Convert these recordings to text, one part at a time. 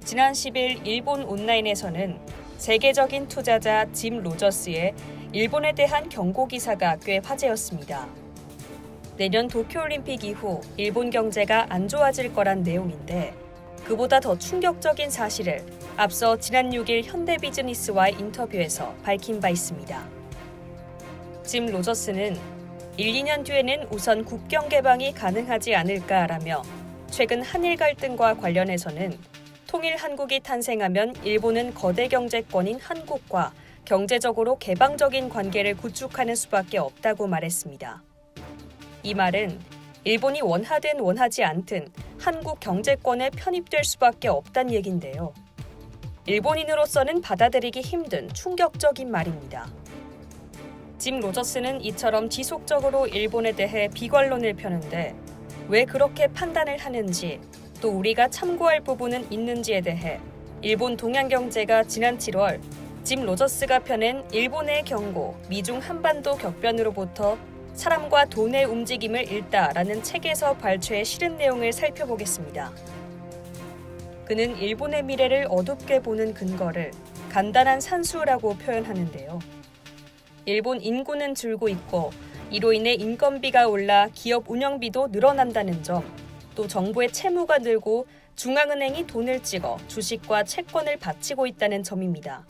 지난 10일 일본 온라인에서는 세계적인 투자자 짐 로저스의 일본에 대한 경고 기사가 꽤 화제였습니다. 내년 도쿄올림픽 이후 일본 경제가 안 좋아질 거란 내용인데 그보다 더 충격적인 사실을 앞서 지난 6일 현대비즈니스와의 인터뷰에서 밝힌 바 있습니다. 짐 로저스는 1, 2년 뒤에는 우선 국경 개방이 가능하지 않을까라며 최근 한일 갈등과 관련해서는 통일 한국이 탄생하면 일본은 거대 경제권인 한국과 경제적으로 개방적인 관계를 구축하는 수밖에 없다고 말했습니다. 이 말은 일본이 원하든 원하지 않든 한국 경제권에 편입될 수밖에 없다는 얘긴데요. 일본인으로서는 받아들이기 힘든 충격적인 말입니다. 짐 로저스는 이처럼 지속적으로 일본에 대해 비관론을 펴는데 왜 그렇게 판단을 하는지 또 우리가 참고할 부분은 있는지에 대해 일본 동양경제가 지난 7월 짐 로저스가 펴낸 일본의 경고, 미중 한반도 격변으로부터 사람과 돈의 움직임을 읽다라는 책에서 발췌해 실은 내용을 살펴보겠습니다. 그는 일본의 미래를 어둡게 보는 근거를 간단한 산수라고 표현하는데요. 일본 인구는 줄고 있고 이로 인해 인건비가 올라 기업 운영비도 늘어난다는 점, 또 정부의 채무가 늘고 중앙은행이 돈을 찍어 주식과 채권을 바치고 있다는 점입니다.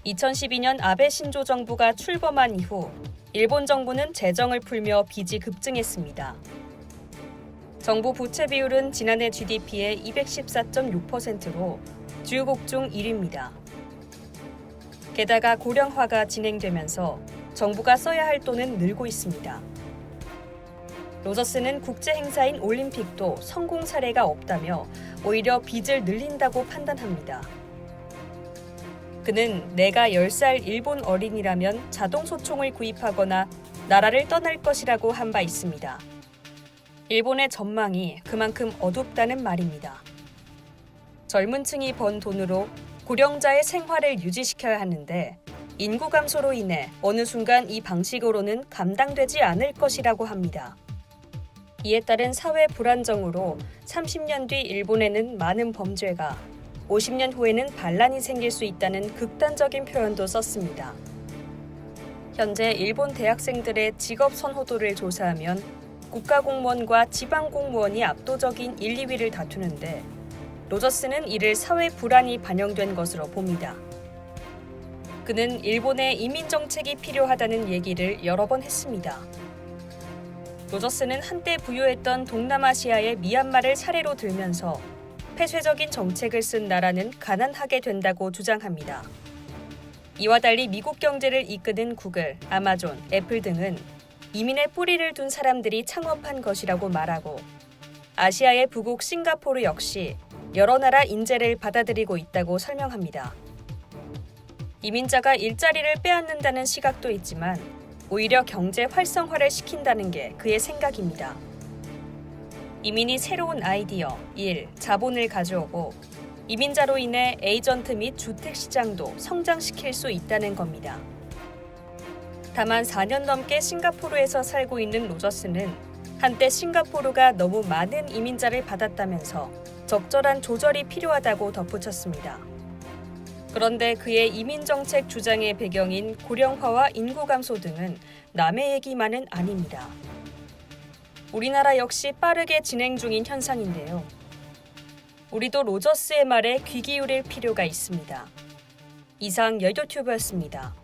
2012년 아베 신조 정부가 출범한 이후 일본 정부는 재정을 풀며 빚이 급증했습니다. 정부 부채 비율은 지난해 GDP의 214.6%로 주요국 중 1위입니다. 게다가 고령화가 진행되면서 정부가 써야 할 돈은 늘고 있습니다. 로저스는 국제 행사인 올림픽도 성공 사례가 없다며 오히려 빚을 늘린다고 판단합니다. 그는 내가 10살 일본 어린이라면 자동소총을 구입하거나 나라를 떠날 것이라고 한 바 있습니다. 일본의 전망이 그만큼 어둡다는 말입니다. 젊은 층이 번 돈으로 고령자의 생활을 유지시켜야 하는데 인구 감소로 인해 어느 순간 이 방식으로는 감당되지 않을 것이라고 합니다. 이에 따른 사회 불안정으로 30년 뒤 일본에는 많은 범죄가, 50년 후에는 반란이 생길 수 있다는 극단적인 표현도 썼습니다. 현재 일본 대학생들의 직업 선호도를 조사하면 국가공무원과 지방공무원이 압도적인 1, 2위를 다투는데 로저스는 이를 사회 불안이 반영된 것으로 봅니다. 그는 일본에 이민정책이 필요하다는 얘기를 여러 번 했습니다. 로저스는 한때 부유했던 동남아시아의 미얀마를 사례로 들면서 폐쇄적인 정책을 쓴 나라는 가난하게 된다고 주장합니다. 이와 달리 미국 경제를 이끄는 구글, 아마존, 애플 등은 이민의 뿌리를 둔 사람들이 창업한 것이라고 말하고 아시아의 부국 싱가포르 역시 여러 나라 인재를 받아들이고 있다고 설명합니다. 이민자가 일자리를 빼앗는다는 시각도 있지만 오히려 경제 활성화를 시킨다는 게 그의 생각입니다. 이민이 새로운 아이디어, 일, 자본을 가져오고 이민자로 인해 에이전트 및 주택 시장도 성장시킬 수 있다는 겁니다. 다만 4년 넘게 싱가포르에서 살고 있는 로저스는 한때 싱가포르가 너무 많은 이민자를 받았다면서 적절한 조절이 필요하다고 덧붙였습니다. 그런데 그의 이민정책 주장의 배경인 고령화와 인구 감소 등은 남의 얘기만은 아닙니다. 우리나라 역시 빠르게 진행 중인 현상인데요. 우리도 로저스의 말에 귀 기울일 필요가 있습니다. 이상 여의도튜브였습니다.